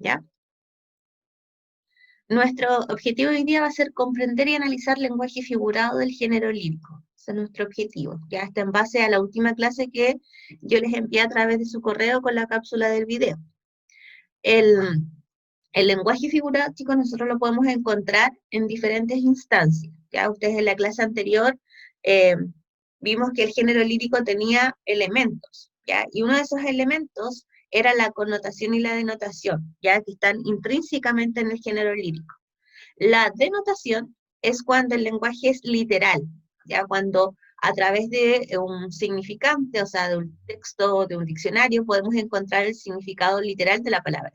¿ya? Nuestro objetivo hoy día va a ser comprender y analizar lenguaje figurado del género lírico. Ese es nuestro objetivo. Ya está en base a la última clase que yo les envié a través de su correo con la cápsula del video. El lenguaje figurado, chicos, nosotros lo podemos encontrar en diferentes instancias. Ya ustedes en la clase anterior vimos que el género lírico tenía elementos, ¿ya? Y uno de esos elementos era la connotación y la denotación, ya que están intrínsecamente en el género lírico. La denotación es cuando el lenguaje es literal, ya cuando a través de un significante, o sea, de un texto, de un diccionario, podemos encontrar el significado literal de la palabra.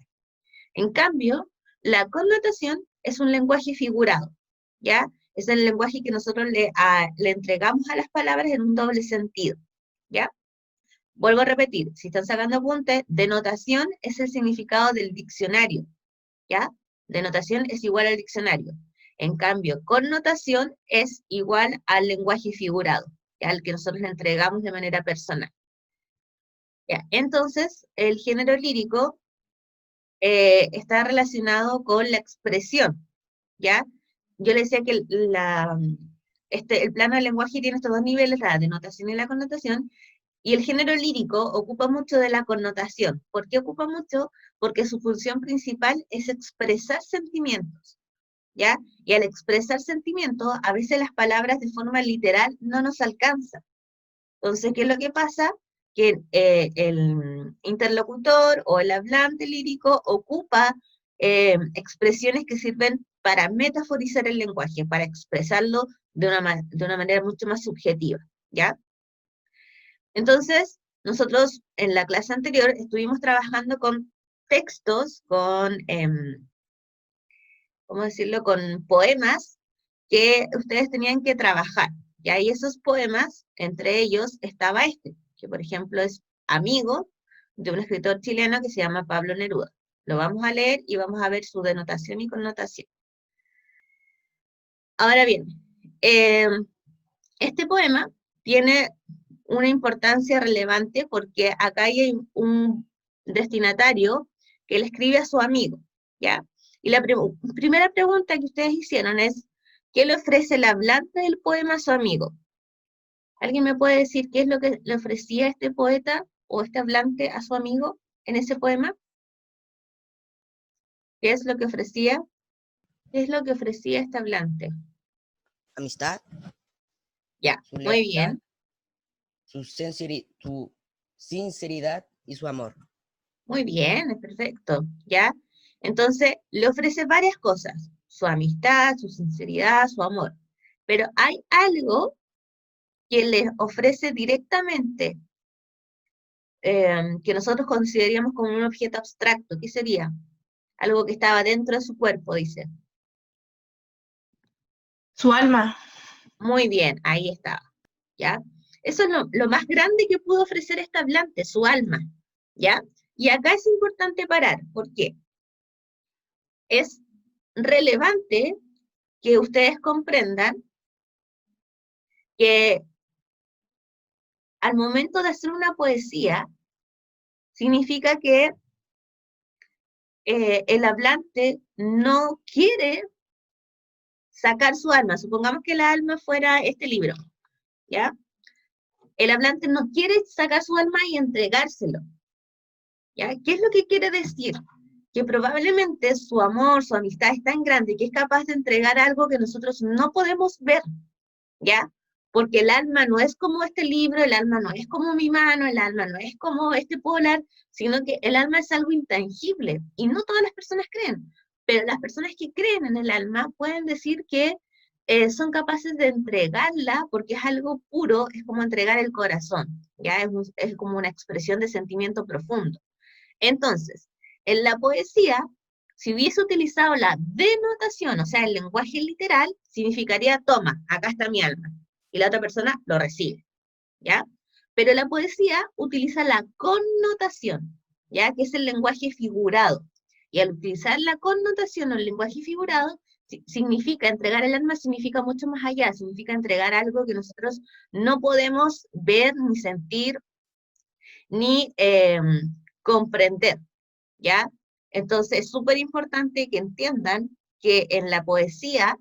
En cambio, la connotación es un lenguaje figurado, ¿ya? Es el lenguaje que nosotros le entregamos a las palabras en un doble sentido, ¿ya? Vuelvo a repetir, si están sacando apuntes, denotación es el significado del diccionario, ¿ya? Denotación es igual al diccionario. En cambio, connotación es igual al lenguaje figurado, ¿ya? Al que nosotros le entregamos de manera personal. ¿Ya? Entonces, el género lírico está relacionado con la expresión, ¿ya? Yo le decía que el plano del lenguaje tiene estos dos niveles, la denotación y la connotación, y el género lírico ocupa mucho de la connotación. ¿Por qué ocupa mucho? Porque su función principal es expresar sentimientos, ¿ya? Y al expresar sentimientos, a veces las palabras de forma literal no nos alcanzan. Entonces, ¿qué es lo que pasa? Que el interlocutor o el hablante lírico ocupa expresiones que sirven para metaforizar el lenguaje, para expresarlo de una manera mucho más subjetiva, ¿ya? Entonces, nosotros en la clase anterior estuvimos trabajando con textos, con, ¿cómo decirlo?, con poemas que ustedes tenían que trabajar. Y ahí esos poemas, entre ellos estaba este, que por ejemplo es Amigo, de un escritor chileno que se llama Pablo Neruda. Lo vamos a leer y vamos a ver su denotación y connotación. Ahora bien, este poema tiene una importancia relevante porque acá hay un destinatario que le escribe a su amigo, ¿ya? Y la primera pregunta que ustedes hicieron es, ¿qué le ofrece el hablante del poema a su amigo? ¿Alguien me puede decir qué es lo que le ofrecía este poeta o este hablante a su amigo en ese poema? ¿Qué es lo que ofrecía? ¿Qué es lo que ofrecía este hablante? Amistad, Ya, su muy lealtad, bien, su sinceridad y su amor. muy bien, es perfecto, ¿ya? Entonces, le ofrece varias cosas, su amistad, su sinceridad, su amor, pero hay algo que le ofrece directamente, que nosotros consideraríamos como un objeto abstracto. ¿Qué sería? Algo que estaba dentro de su cuerpo, dice. Su alma. Muy bien, ahí estaba, ¿ya? Eso es lo más grande que pudo ofrecer este hablante, su alma, ¿ya? Y acá es importante parar, ¿por qué? Es relevante que ustedes comprendan que al momento de hacer una poesía, significa que el hablante no quiere sacar su alma. Supongamos que la alma fuera este libro, ¿ya? El hablante no quiere sacar su alma y entregárselo, ¿ya? ¿Qué es lo que quiere decir? Que probablemente su amor, su amistad es tan grande que es capaz de entregar algo que nosotros no podemos ver, ¿ya? Porque el alma no es como este libro, el alma no es como mi mano, el alma no es como este polar, sino que el alma es algo intangible, y no todas las personas creen, pero las personas que creen en el alma pueden decir que son capaces de entregarla porque es algo puro, es como entregar el corazón, ¿ya? Es como una expresión de sentimiento profundo. Entonces, en la poesía, si hubiese utilizado la denotación, o sea, el lenguaje literal, significaría, toma, acá está mi alma, y la otra persona lo recibe, ¿ya? Pero la poesía utiliza la connotación, ¿ya? Que es el lenguaje figurado. Y al utilizar la connotación o el lenguaje figurado, significa, entregar el alma significa mucho más allá, significa entregar algo que nosotros no podemos ver, ni sentir, ni comprender, ¿ya? Entonces es súper importante que entiendan que en la poesía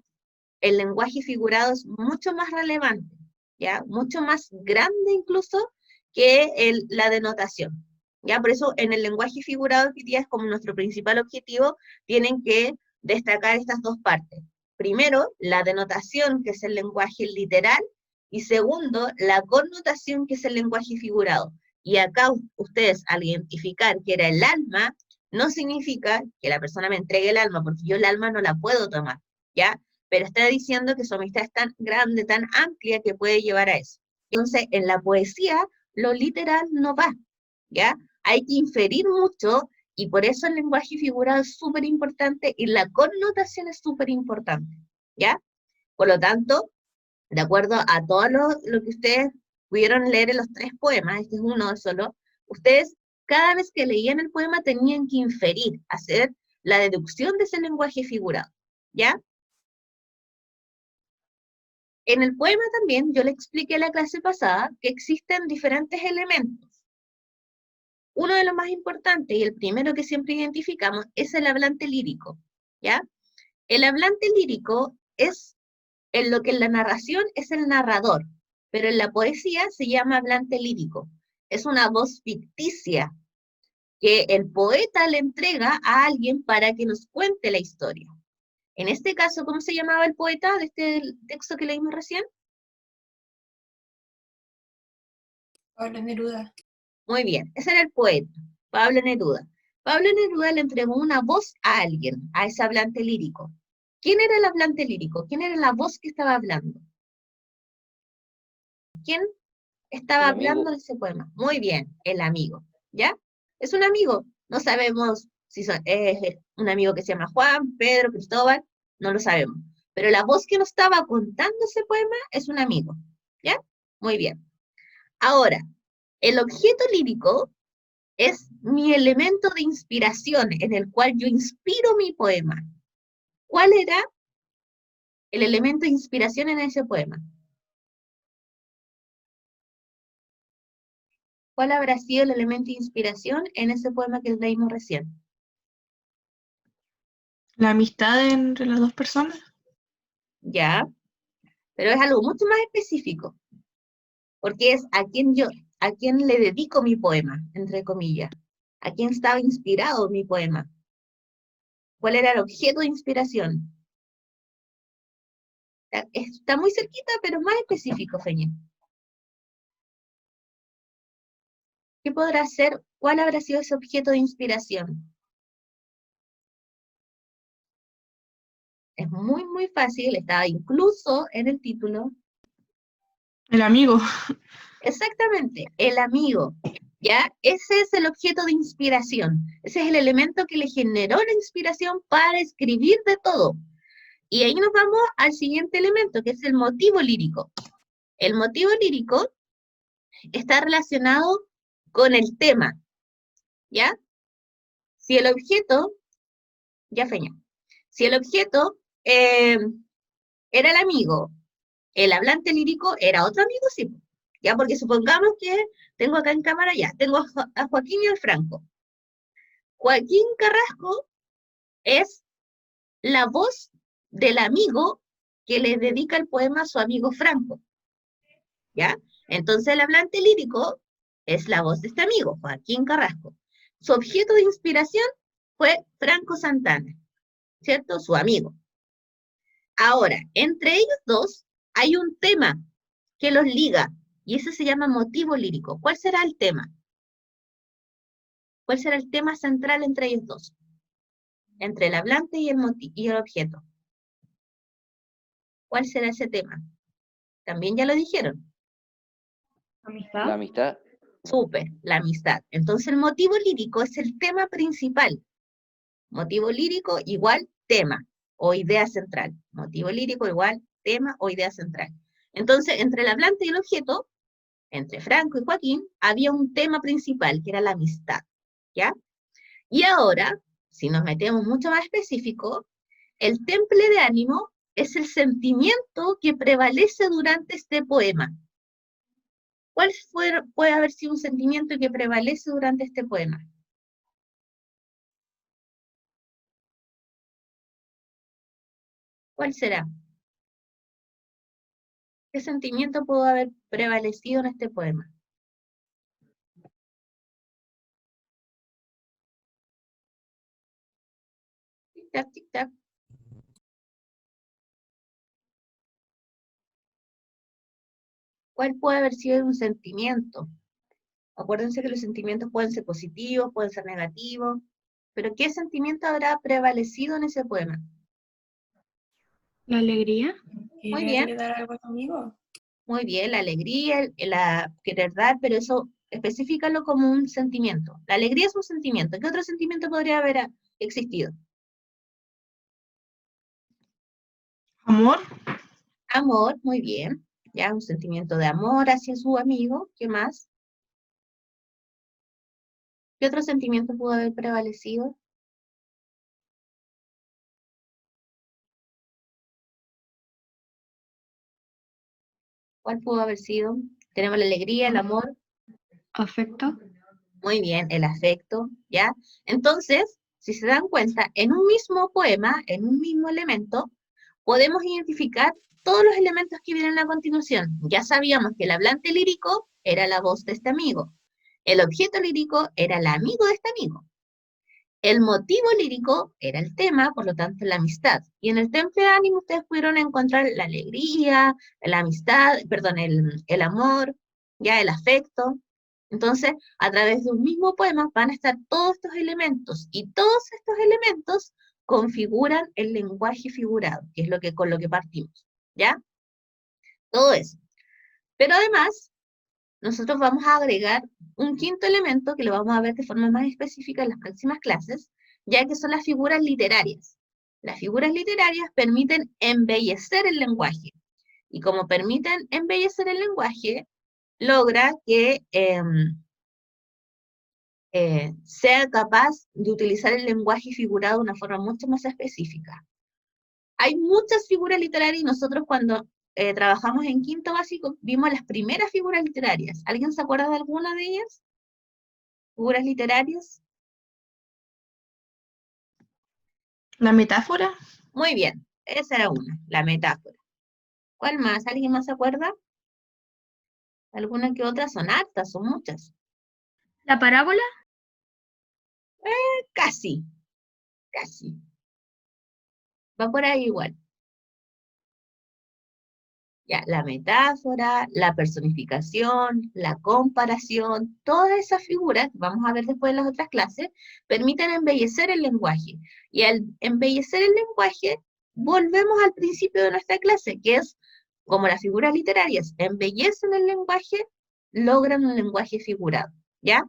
el lenguaje figurado es mucho más relevante, ¿ya? Mucho más grande incluso que la denotación, ¿ya? Por eso en el lenguaje figurado, que hoy día es como nuestro principal objetivo, tienen que destacar estas dos partes. Primero, la denotación, que es el lenguaje literal, y segundo, la connotación, que es el lenguaje figurado. Y acá ustedes, al identificar que era el alma, no significa que la persona me entregue el alma, porque yo el alma no la puedo tomar, ¿ya? Pero está diciendo que su amistad es tan grande, tan amplia, que puede llevar a eso. Entonces, en la poesía, lo literal no va, ¿ya? Hay que inferir mucho, y por eso el lenguaje figurado es súper importante, y la connotación es súper importante, ¿ya? Por lo tanto, de acuerdo a todo lo que ustedes pudieron leer en los 3 poemas, este es uno solo, ustedes cada vez que leían el poema tenían que inferir, hacer la deducción de ese lenguaje figurado, ¿ya? En el poema también yo le expliqué la clase pasada que existen diferentes elementos. Uno de los más importantes y el primero que siempre identificamos es el hablante lírico, ¿ya? El hablante lírico es en lo que en la narración es el narrador, pero en la poesía se llama hablante lírico. Es una voz ficticia que el poeta le entrega a alguien para que nos cuente la historia. En este caso, ¿cómo se llamaba el poeta de este texto que leímos recién? Pablo Neruda. Muy bien, ese era el poeta, Pablo Neruda. Pablo Neruda le entregó una voz a alguien, a ese hablante lírico. ¿Quién era el hablante lírico? ¿Quién era la voz que estaba hablando? ¿Quién estaba hablando de ese poema? Muy bien, el amigo, ¿ya? Es un amigo, no sabemos si es un amigo que se llama Juan, Pedro, Cristóbal, no lo sabemos. Pero la voz que nos estaba contando ese poema es un amigo, ¿ya? Muy bien. Ahora, el objeto lírico es mi elemento de inspiración en el cual yo inspiro mi poema. ¿Cuál era el elemento de inspiración en ese poema? ¿Cuál habrá sido el elemento de inspiración en ese poema que leímos recién? La amistad entre las dos personas. Ya, pero es algo mucho más específico, porque es a quién le dedico mi poema, entre comillas, a quién estaba inspirado mi poema. ¿Cuál era el objeto de inspiración? Está muy cerquita, pero más específico, Feña. ¿Qué podrá ser? ¿Cuál habrá sido ese objeto de inspiración? Es muy, muy fácil, estaba incluso en el título. El amigo. Exactamente, el amigo, ¿ya? Ese es el objeto de inspiración. Ese es el elemento que le generó la inspiración para escribir de todo. Y ahí nos vamos al siguiente elemento, que es el motivo lírico. El motivo lírico está relacionado con el tema, ¿ya? Si el objeto, ya feña, si el objeto era el amigo, el hablante lírico era otro amigo, sí, ya, porque supongamos que tengo acá en cámara ya, tengo a Joaquín y al Franco. Joaquín Carrasco es la voz del amigo que le dedica el poema a su amigo Franco, ¿ya? Entonces el hablante lírico es la voz de este amigo, Joaquín Carrasco. Su objeto de inspiración fue Franco Santana, ¿cierto? Su amigo. Ahora, entre ellos dos hay un tema que los liga, y ese se llama motivo lírico. ¿Cuál será el tema? ¿Cuál será el tema central entre ellos dos? Entre el hablante y el objeto. ¿Cuál será ese tema? También ya lo dijeron. Amistad. La amistad. Súper, la amistad. Entonces el motivo lírico es el tema principal. Motivo lírico igual tema o idea central. Motivo lírico igual tema o idea central. Entonces, entre el hablante y el objeto, entre Franco y Joaquín, había un tema principal, que era la amistad, ¿ya? Y ahora, si nos metemos mucho más específico, el temple de ánimo es el sentimiento que prevalece durante este poema. ¿Cuál puede haber sido un sentimiento que prevalece durante este poema? ¿Cuál será? ¿Qué sentimiento pudo haber prevalecido en este poema? Tic tac, tic tac. ¿Cuál puede haber sido un sentimiento? Acuérdense que los sentimientos pueden ser positivos, pueden ser negativos, pero ¿qué sentimiento habrá prevalecido en ese poema? La alegría. Muy bien. ¿Querer dar algo a tu amigo? Muy bien, la alegría, la querer dar, pero eso especifícalo como un sentimiento. La alegría es un sentimiento. ¿Qué otro sentimiento podría haber existido? Amor. Amor, muy bien. Ya, un sentimiento de amor hacia su amigo. ¿Qué más? ¿Qué otro sentimiento pudo haber prevalecido? ¿Cuál pudo haber sido? Tenemos la alegría, el amor. Afecto. Muy bien, el afecto, ¿ya? Entonces, si se dan cuenta, en un mismo poema, en un mismo elemento, podemos identificar todos los elementos que vienen a continuación. Ya sabíamos que el hablante lírico era la voz de este amigo. El objeto lírico era el amigo de este amigo. El motivo lírico era el tema, por lo tanto, la amistad. Y en el temple de ánimo ustedes pudieron encontrar la alegría, la amistad, perdón, el amor, ya el afecto. Entonces, a través de un mismo poema van a estar todos estos elementos, y todos estos elementos configuran el lenguaje figurado, que es con lo que partimos, ¿ya? Todo eso. Pero además, nosotros vamos a agregar un quinto elemento que lo vamos a ver de forma más específica en las próximas clases, ya que son las figuras literarias. Las figuras literarias permiten embellecer el lenguaje, y como permiten embellecer el lenguaje, logra que sea capaz de utilizar el lenguaje figurado de una forma mucho más específica. Hay muchas figuras literarias y nosotros cuando trabajamos en quinto básico vimos las primeras figuras literarias. ¿Alguien se acuerda de alguna de ellas? ¿Figuras literarias? La metáfora. Muy bien, esa era una, la metáfora. ¿Cuál más? ¿Alguien más se acuerda? ¿Alguna que otra? Son hartas, son muchas. La parábola. Casi, casi. Va por ahí igual. Ya, la metáfora, la personificación, la comparación, todas esas figuras, vamos a ver después en las otras clases, permiten embellecer el lenguaje. Y al embellecer el lenguaje, volvemos al principio de nuestra clase, que es como las figuras literarias embellecen el lenguaje, logran un lenguaje figurado, ¿ya?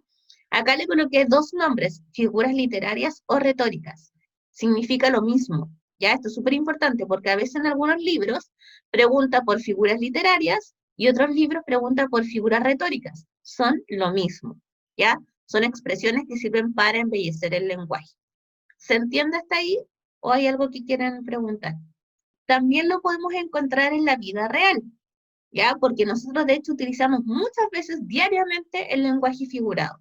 Acá le coloqué dos nombres, figuras literarias o retóricas. Significa lo mismo, ¿ya? Esto es súper importante porque a veces en algunos libros pregunta por figuras literarias y otros libros preguntan por figuras retóricas. Son lo mismo, ¿ya? Son expresiones que sirven para embellecer el lenguaje. ¿Se entiende hasta ahí? ¿O hay algo que quieran preguntar? También lo podemos encontrar en la vida real, ¿ya? Porque nosotros de hecho utilizamos muchas veces diariamente el lenguaje figurado.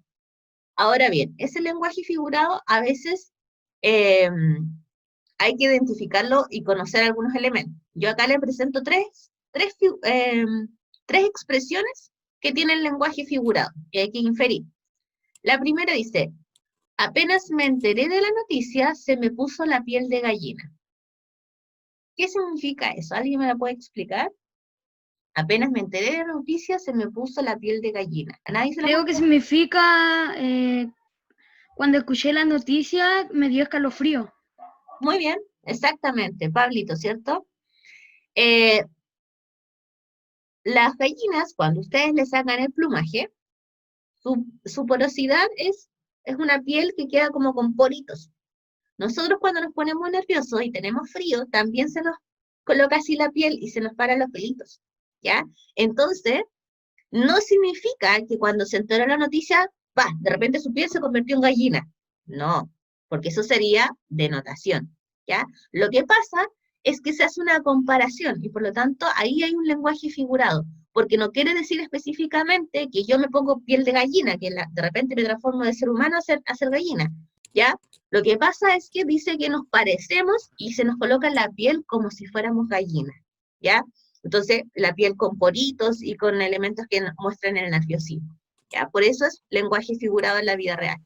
Ahora bien, ese lenguaje figurado a veces hay que identificarlo y conocer algunos elementos. Yo acá les presento tres expresiones que tienen lenguaje figurado, que hay que inferir. La primera dice, apenas me enteré de la noticia, se me puso la piel de gallina. ¿Qué significa eso? ¿Alguien me la puede explicar? Apenas me enteré de la noticia, se me puso la piel de gallina. ¿A nadie se lo Creo puede que significa, cuando escuché la noticia me dio escalofrío. Muy bien, exactamente, Pablito, ¿cierto? Las gallinas, cuando ustedes le sacan el plumaje, su porosidad es una piel que queda como con poritos. Nosotros cuando nos ponemos nerviosos y tenemos frío, también se nos coloca así la piel y se nos paran los pelitos, ¿ya? Entonces, no significa que cuando se enteró la noticia, de repente su piel se convirtió en gallina. No, porque eso sería denotación, ¿ya? Lo que pasa es que se hace una comparación y por lo tanto ahí hay un lenguaje figurado, porque no quiere decir específicamente que yo me pongo piel de gallina, que de repente me transformo de ser humano a ser gallina, ¿ya? Lo que pasa es que dice que nos parecemos y se nos coloca la piel como si fuéramos gallinas, ¿ya? Entonces, la piel con poritos y con elementos que muestran el nerviosismo, ¿ya? Por eso es lenguaje figurado en la vida real.